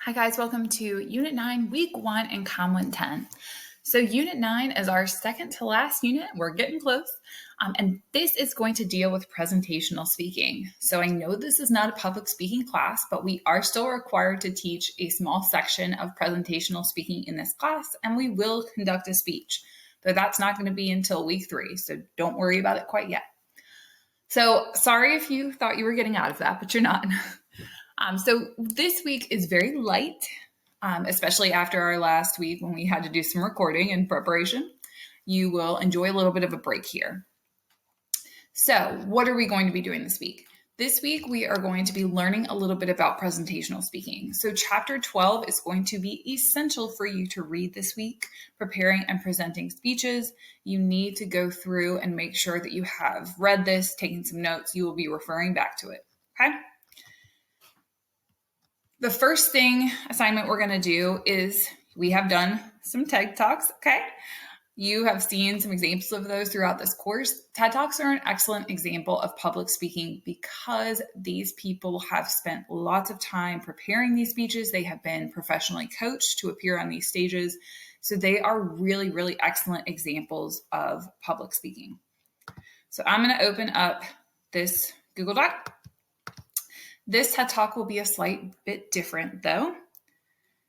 Hi guys, welcome to Unit 9, Week 1 in COM 110. So Unit 9 is our second to last unit. We're getting close. And this is going to deal with presentational speaking. So I know this is not a public speaking class, but we are still required to teach a small section of presentational speaking in this class, and we will conduct a speech. Though that's not going to be until week 3, so don't worry about it quite yet. So sorry if you thought you were getting out of that, but you're not. So this week is very light, especially after our last week when we had to do some recording and preparation. You will enjoy a little bit of a break here. So what are we going to be doing this week? This week, we are going to be learning a little bit about presentational speaking. So chapter 12 is going to be essential for you to read this week. Preparing and presenting speeches, you need to go through and make sure that you have read this, taken some notes. You will be referring back to it, okay? The first assignment we're going to do is we have done some TED Talks, okay? You have seen some examples of those throughout this course. TED Talks are an excellent example of public speaking because these people have spent lots of time preparing these speeches. They have been professionally coached to appear on these stages. So they are really, really excellent examples of public speaking. So I'm going to open up this Google Doc. This TED Talk will be a slight bit different though,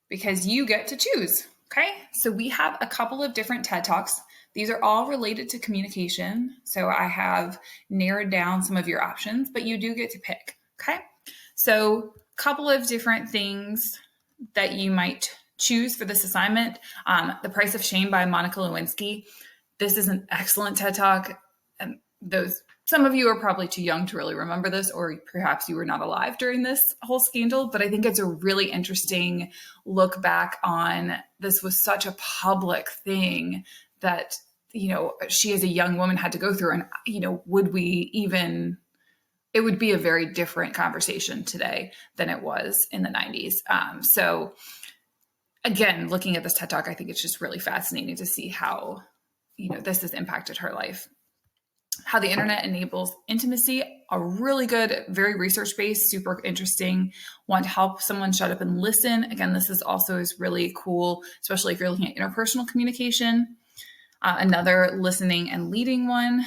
because you get to choose, okay? So we have a couple of different TED Talks. These are all related to communication. So I have narrowed down some of your options, but you do get to pick, okay? So a couple of different things that you might choose for this assignment. The Price of Shame by Monica Lewinsky. This is an excellent TED Talk. And some of you are probably too young to really remember this, or perhaps you were not alive during this whole scandal, but I think it's a really interesting look back on this was such a public thing that, she as a young woman had to go through. And, it would be a very different conversation today than it was in the 90s. So again, looking at this TED Talk, I think it's just really fascinating to see how, this has impacted her life. How the internet enables intimacy, a really good, very research-based, super interesting. Want to help someone shut up and listen. Again, this is really cool, especially if you're looking at interpersonal communication. Another listening and leading one.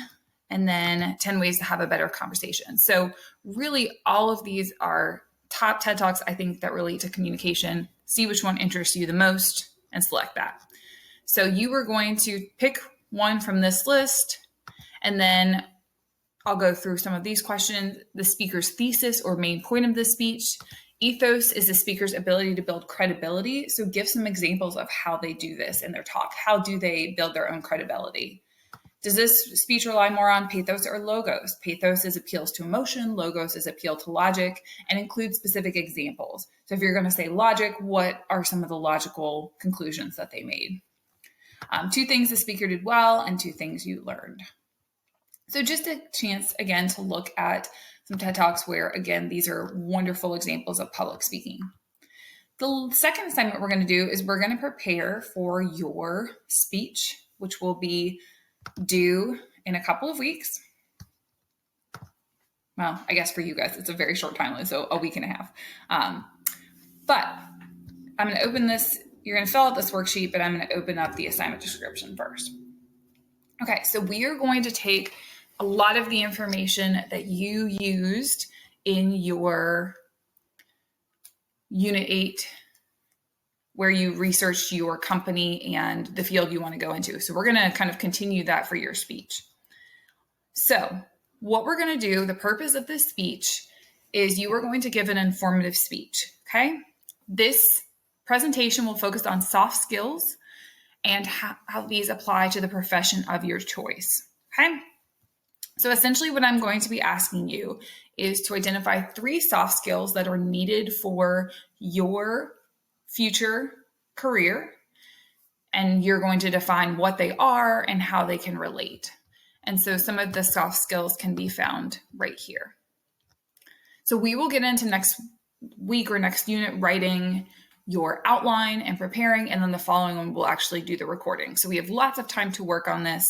And then 10 ways to have a better conversation. So really all of these are top TED Talks, I think, that relate to communication. See which one interests you the most and select that. So you are going to pick one from this list. And then I'll go through some of these questions. The speaker's thesis or main point of the speech. Ethos is the speaker's ability to build credibility. So give some examples of how they do this in their talk. How do they build their own credibility? Does this speech rely more on pathos or logos? Pathos is appeals to emotion. Logos is appeal to logic and includes specific examples. So if you're going to say logic, what are some of the logical conclusions that they made? 2 things the speaker did well and 2 things you learned. So just a chance, again, to look at some TED Talks where, again, these are wonderful examples of public speaking. The second assignment we're going to do is we're going to prepare for your speech, which will be due in a couple of weeks. Well, I guess for you guys, it's a very short timeline, so a week and a half. But I'm going to open this. You're going to fill out this worksheet, but I'm going to open up the assignment description first. Okay, so we are going to take a lot of the information that you used in your Unit 8, where you researched your company and the field you want to go into. So we're going to kind of continue that for your speech. So what we're going to do, the purpose of this speech is you are going to give an informative speech, okay? This presentation will focus on soft skills and how these apply to the profession of your choice, okay? So essentially what I'm going to be asking you is to identify 3 soft skills that are needed for your future career, and you're going to define what they are and how they can relate. And so some of the soft skills can be found right here. So we will get into next week or next unit writing your outline and preparing, and then the following one we'll actually do the recording. So we have lots of time to work on this.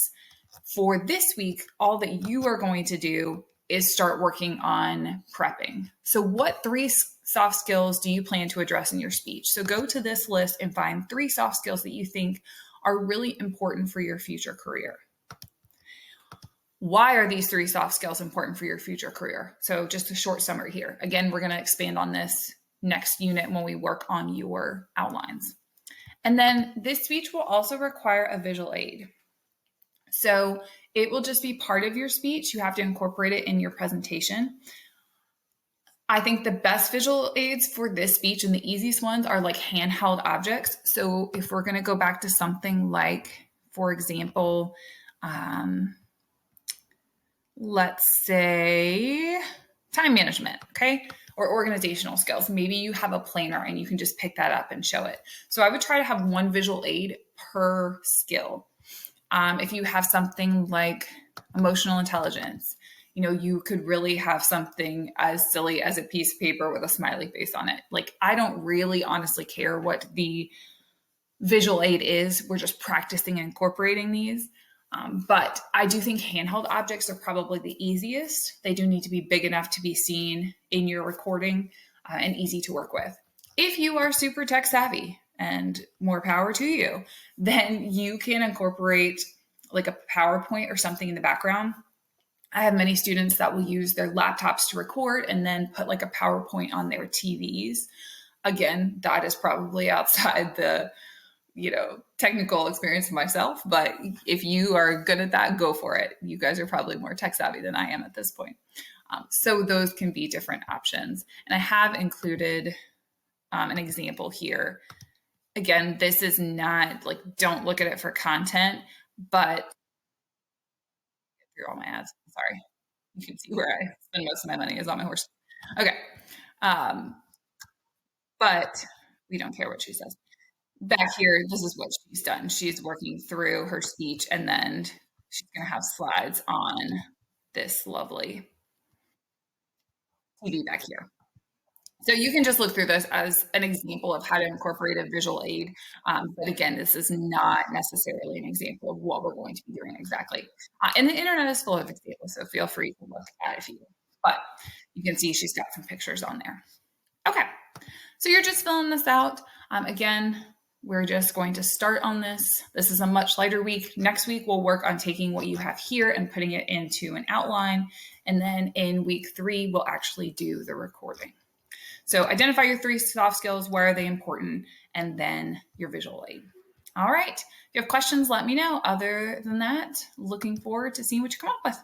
For this week, all that you are going to do is start working on prepping. So what 3 soft skills do you plan to address in your speech? So go to this list and find 3 soft skills that you think are really important for your future career. Why are these 3 soft skills important for your future career? So just a short summary here. Again, we're going to expand on this next unit when we work on your outlines. And then this speech will also require a visual aid. So it will just be part of your speech. You have to incorporate it in your presentation. I think the best visual aids for this speech and the easiest ones are like handheld objects. So if we're going to go back to something like, for example, let's say time management, okay? Or organizational skills. Maybe you have a planner and you can just pick that up and show it. So I would try to have one visual aid per skill. If you have something like emotional intelligence, you could really have something as silly as a piece of paper with a smiley face on it. Like, I don't really honestly care what the visual aid is. We're just practicing incorporating these. But I do think handheld objects are probably the easiest. They do need to be big enough to be seen in your recording and easy to work with. If you are super tech savvy, and more power to you, then you can incorporate like a PowerPoint or something in the background. I have many students that will use their laptops to record and then put like a PowerPoint on their TVs. Again, that is probably outside the technical experience of myself, but if you are good at that, go for it. You guys are probably more tech savvy than I am at this point. So those can be different options. And I have included an example here. Again, this is not like, don't look at it for content, but through all my ads. Sorry. You can see where I spend most of my money is on my horse. Okay. But we don't care what she says. Back here, this is what she's done. She's working through her speech, and then she's going to have slides on this lovely TV back here. So you can just look through this as an example of how to incorporate a visual aid. But again, this is not necessarily an example of what we're going to be doing exactly. And the internet is full of examples, so feel free to look at it if you want. But you can see she's got some pictures on there. Okay, so you're just filling this out. Again, we're just going to start on this. This is a much lighter week. Next week, we'll work on taking what you have here and putting it into an outline. And then in week 3, we'll actually do the recording. So identify your 3 soft skills. Why are they important? And then your visual aid. All right. If you have questions, let me know. Other than that, looking forward to seeing what you come up with.